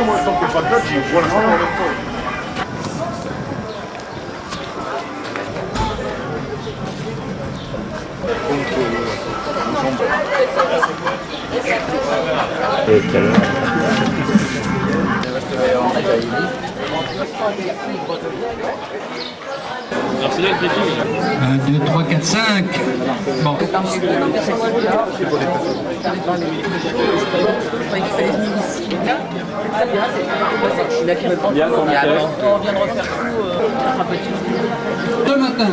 Moi, je sens que pas de date, je vois le sang en même temps. Alors c'est là le défi. 1, 2, 3, 4, 5. Bon. Ce matin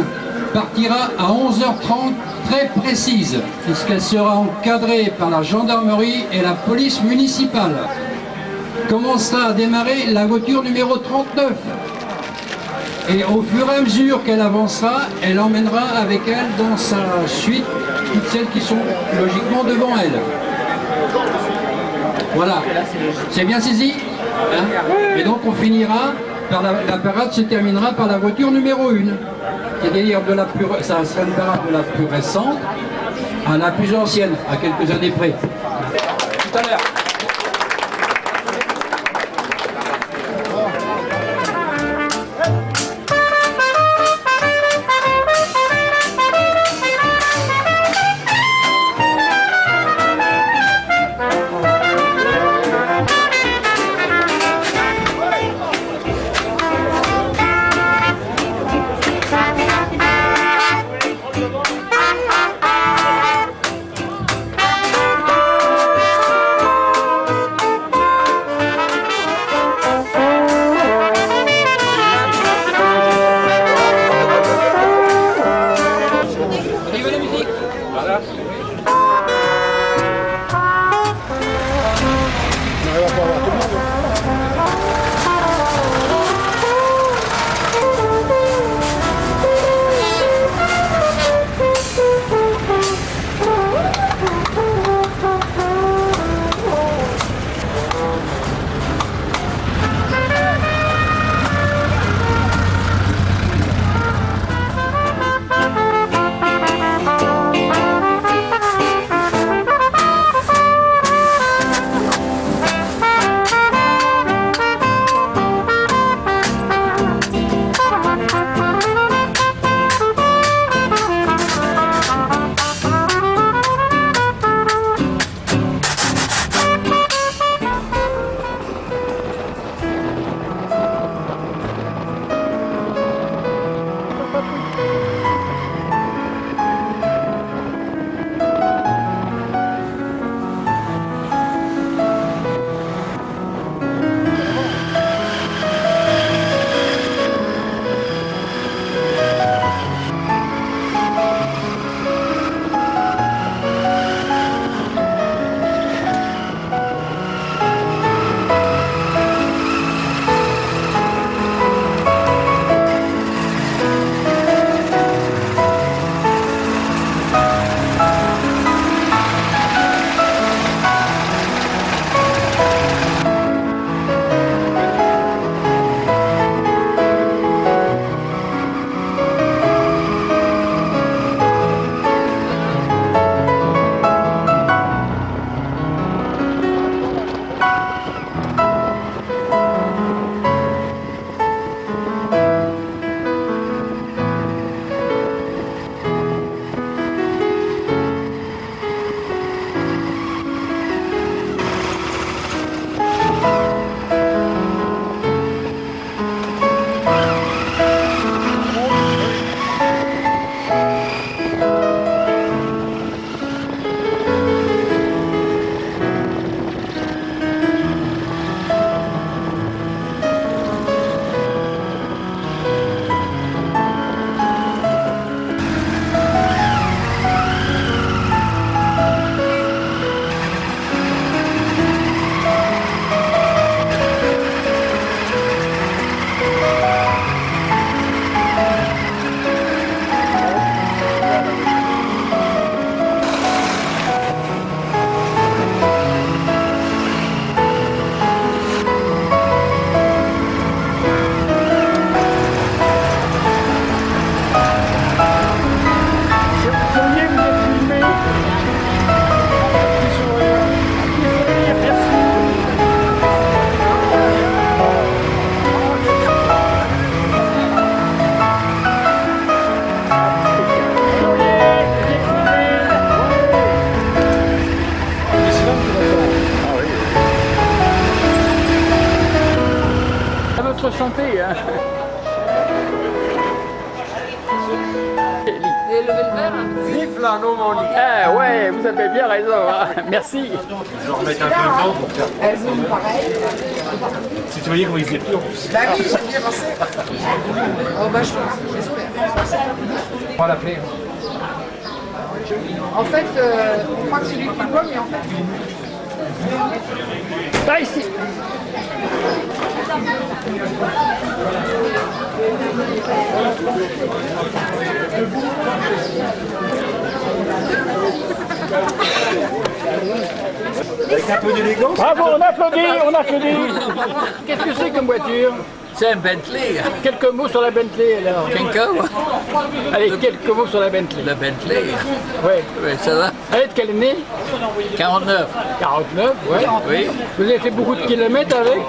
partira à 11h30 très précise, puisqu'elle sera encadrée par la gendarmerie et la police municipale. Commencera à démarrer la voiture numéro 39. Et au fur et à mesure qu'elle avancera, elle emmènera avec elle dans sa suite toutes celles qui sont logiquement devant elle. Voilà, c'est bien saisi, hein? Et donc on finira, par la parade se terminera par la voiture numéro 1. C'est-à-dire ça sera une parade de la plus récente à la plus ancienne, à quelques années près. Tout à l'heure. votre santé. Hein. Vous avez levé le verre? Vive la Normandie. Ah ouais, vous avez bien raison. Hein. Merci. Je vais remettre un peu de temps pour faire. Elles ont pareil. Si tu voyais comment ils étaient plus en plus. Bah oui, j'ai bien pensé. Oh bah je pense, j'espère. On va l'appeler. En fait, on croit que c'est lui qui boit, mais en fait... Pas ici. Avec un peu d'élégance. Bravo, on applaudit, on applaudit. Qu'est-ce que c'est comme voiture? C'est un Bentley. Quelques mots sur la Bentley alors. Kenko, Allez, quelques mots sur la Bentley. le Bentley. Ouais. Oui, ça va. Elle est de quelle année? 49. 49, ouais. Oui. Vous avez fait beaucoup de kilomètres avec?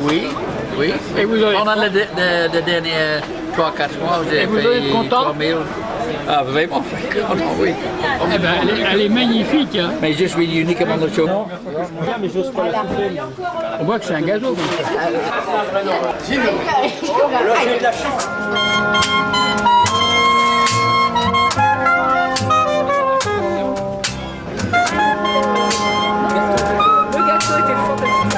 Oui. Oui. Et vous avez- Pendant les derniers 3-4 mois, j'ai Et vous payé êtes content? 3000. Ah, vraiment, content, oui. Eh ben, elle est magnifique. Hein. Mais je suis uniquement le show. On voit que c'est un gazon. Donc. Le gâteau était fantastique.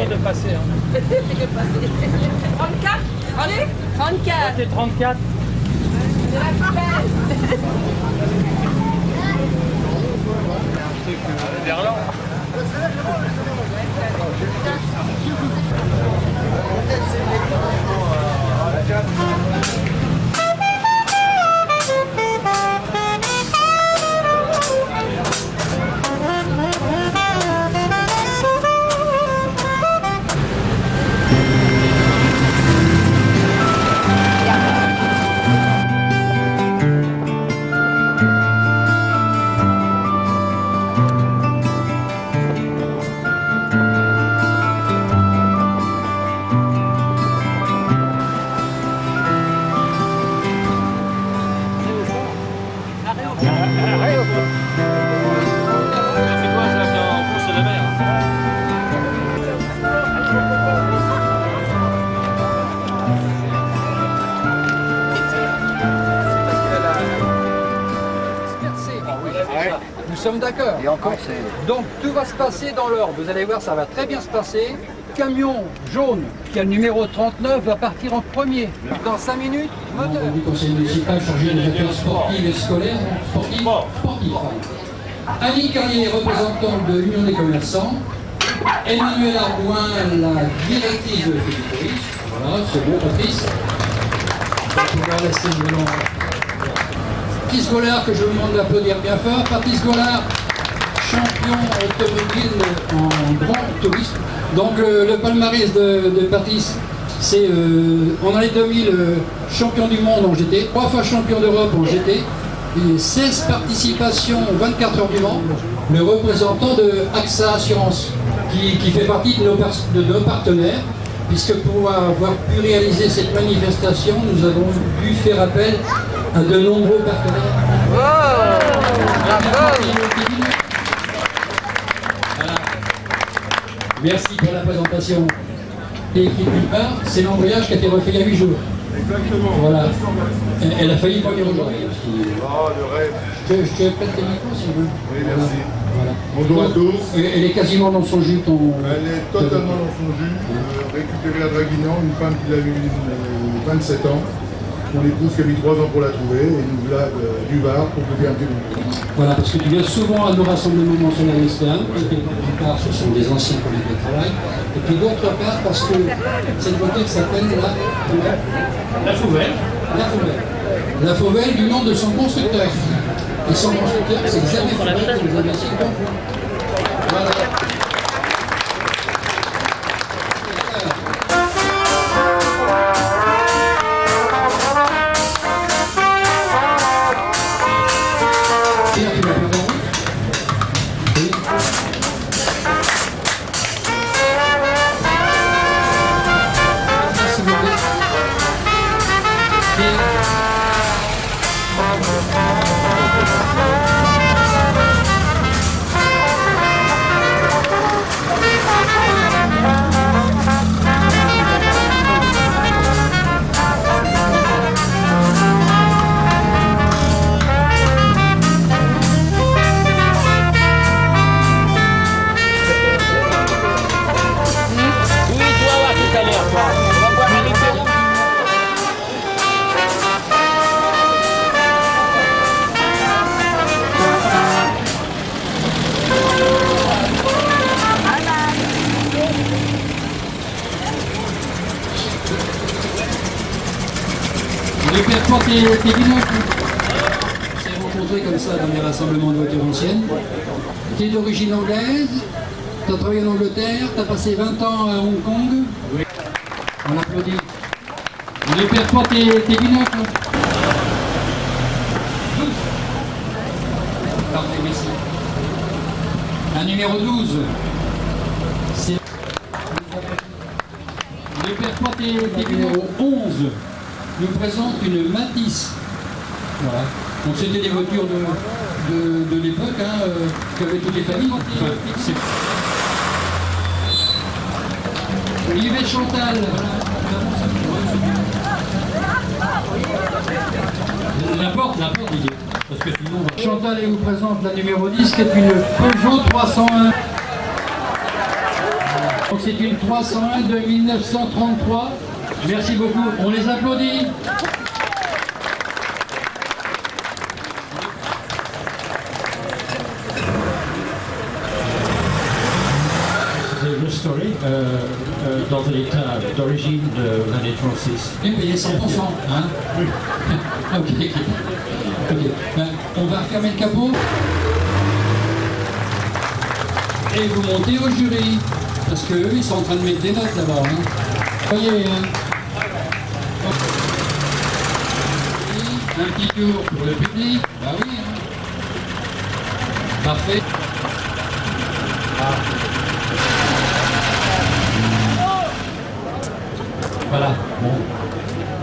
De passer. Hein. 34. Allez, 34. C'est 34. C'est la plus belle. Verlan. Nous sommes d'accord. Et encore, c'est... Donc tout va se passer dans l'ordre. Vous allez voir, ça va très bien se passer. Camion jaune, qui a le numéro 39, va partir en premier. Dans 5 minutes, moteur. Du conseil municipal chargé des affaires sportives et scolaires. Sportives. Annie Carlier, représentante de l'Union des commerçants. Emmanuel Ardouin, la directrice de l'Économie. Voilà, c'est bon, Patrice. On va laisser le volant. Patrice Gollard, que je vous demande d'applaudir bien fort. Patrice Gollard, champion automobile en grand tourisme. Donc le palmarès de Patrice, c'est en année 2000 champion du monde en GT, 3 fois champion d'Europe en GT, et 16 participations 24 heures du Mans. Le représentant de AXA Assurance, qui fait partie de nos partenaires. puisque pour avoir pu réaliser cette manifestation, nous avons dû faire appel à de nombreux partenaires. Voilà. Merci pour la présentation. Et écrit nulle part, c'est l'embrayage qui a été refait il y a 8 jours. Exactement. Voilà. Elle a failli venir aujourd'hui. Ah, le rêve. Je te prête tes micros si tu veux. Oui, merci. Voilà. Bonjour à tous. Elle est quasiment dans son jus, ton... Elle est totalement dans son jus. Récupérée à Draguignan, une femme qui a eu 27 ans. Mon épouse qui a mis 3 ans pour la trouver. Et nous voilà du Var pour vous dire un petit peu. Voilà, parce que tu viens souvent à nos rassemblements mensualistes, hein, parce que d'une part, ce sont des anciens collègues de travail, et puis d'autre part, parce que cette voiture s'appelle La Fouvelle. la Fauvelle. La Fauvelle du nom de son constructeur. Et son constructeur, c'est Xavier Fauvelle qui nous a laissé le concours. Voilà. Oui, tu vas voir tout à l'heure, toi. On va boire un liqueur. Le père Porte et binômes. On s'est rencontrés comme ça dans les rassemblements de voitures anciennes. Tu es d'origine anglaise, tu as travaillé en Angleterre, tu as passé 20 ans à Hong Kong. Oui. On applaudit. Le père Porte et binômes. Parfait, merci. La numéro 12. C'est le père Porte et numéro 11. Nous présente une Matisse. Voilà. Donc c'était des voitures de l'époque, hein, qu'avaient toutes les familles. Olivier Chantal. La porte, Didier. Parce que sinon, Chantal, elle vous présente la numéro 10, qui est une Peugeot 301. Donc c'est une 301 de 1933. Merci beaucoup. On les applaudit. C'est restauré dans un état d'origine de l'année 36. Et payé 100%. Hein oui. Ok. Ben, on va refermer le capot. Et vous montez au jury. Parce qu'eux, ils sont en train de mettre des notes là-bas. Hein. Voyez, hein. Un petit tour pour le public. Bah oui. Hein. Parfait. Voilà, bon,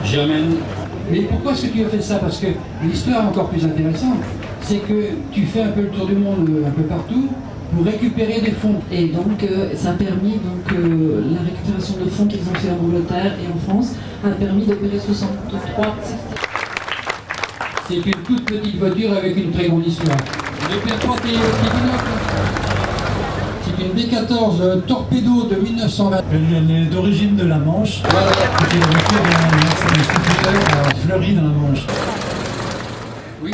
j'amène. Mais pourquoi est-ce que tu as fait ça? Parce que l'histoire est encore plus intéressante. C'est que tu fais un peu le tour du monde, un peu partout, pour récupérer des fonds. Et donc, ça a permis, la récupération de fonds qu'ils ont fait en Angleterre et en France, a permis d'opérer 63. C'est une toute petite voiture avec une très grande histoire. Le père Porte et c'est une B14 Torpedo de 1920. Elle est d'origine de la Manche. Voilà. C'était la voiture d'un instituteur à Fleury dans la Manche. Oui.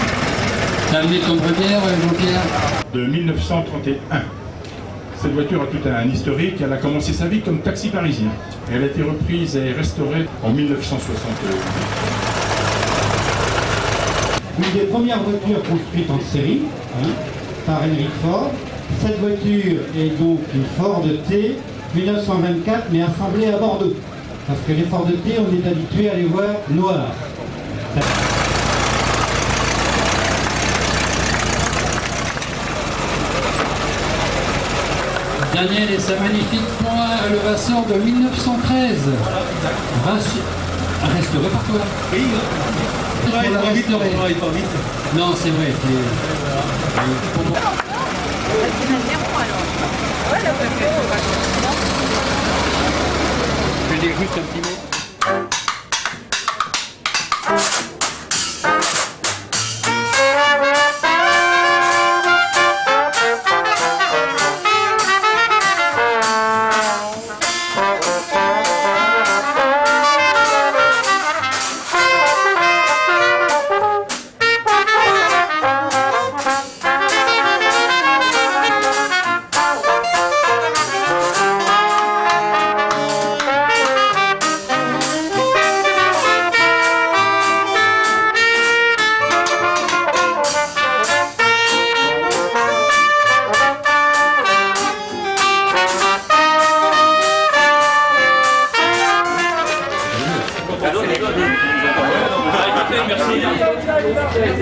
T'as amené ton brevière, Jean-Pierre? De 1931. Cette voiture a tout un historique. Elle a commencé sa vie comme taxi parisien. Elle a été reprise et restaurée en 1962. Une des premières voitures construites en série, hein, par Henry Ford. Cette voiture est donc une Ford T 1924, mais assemblée à Bordeaux. Parce que les Ford T, on est habitué à les voir noirs. Daniel et sa magnifique point à Levasseur de 1913. Restauré par toi. Oui. On va restaurer. Non, c'est vrai. Je vais dire juste un petit mot.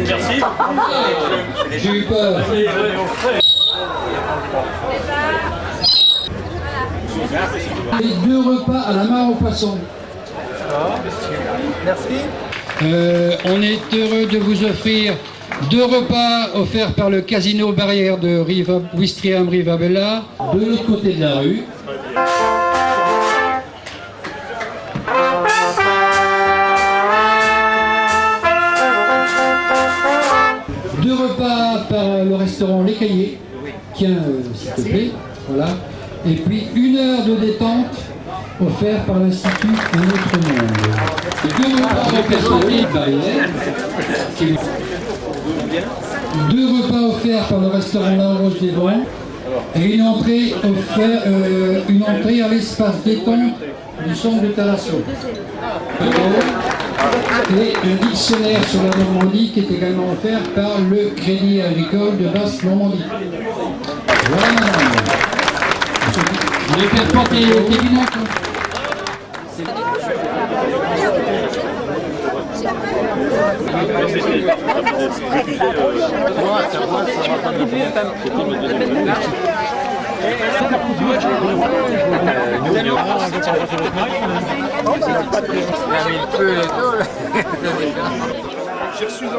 Merci. J'ai eu peur. Les 2 repas à la mare aux poissons. Merci. On est heureux de vous offrir 2 repas offerts par le Casino Barrière de Ouistreham Rivabella, de l'autre côté de la rue. Deux repas par le restaurant Les Cahiers, tiens, s'il te plaît, voilà. Et puis 1 heure de détente offerte par l'Institut Un Autre Monde. 2 repas représentés par Hélène. 2 repas offerts par le restaurant La Rose des Vents. Et une entrée à l'espace détente du centre de Talasso. Et un dictionnaire sur la Normandie qui est également offert par le Crédit Agricole de Basse-Normandie. Voilà, madame. Vous avez fait porter tes lunettes. J'ai reçu de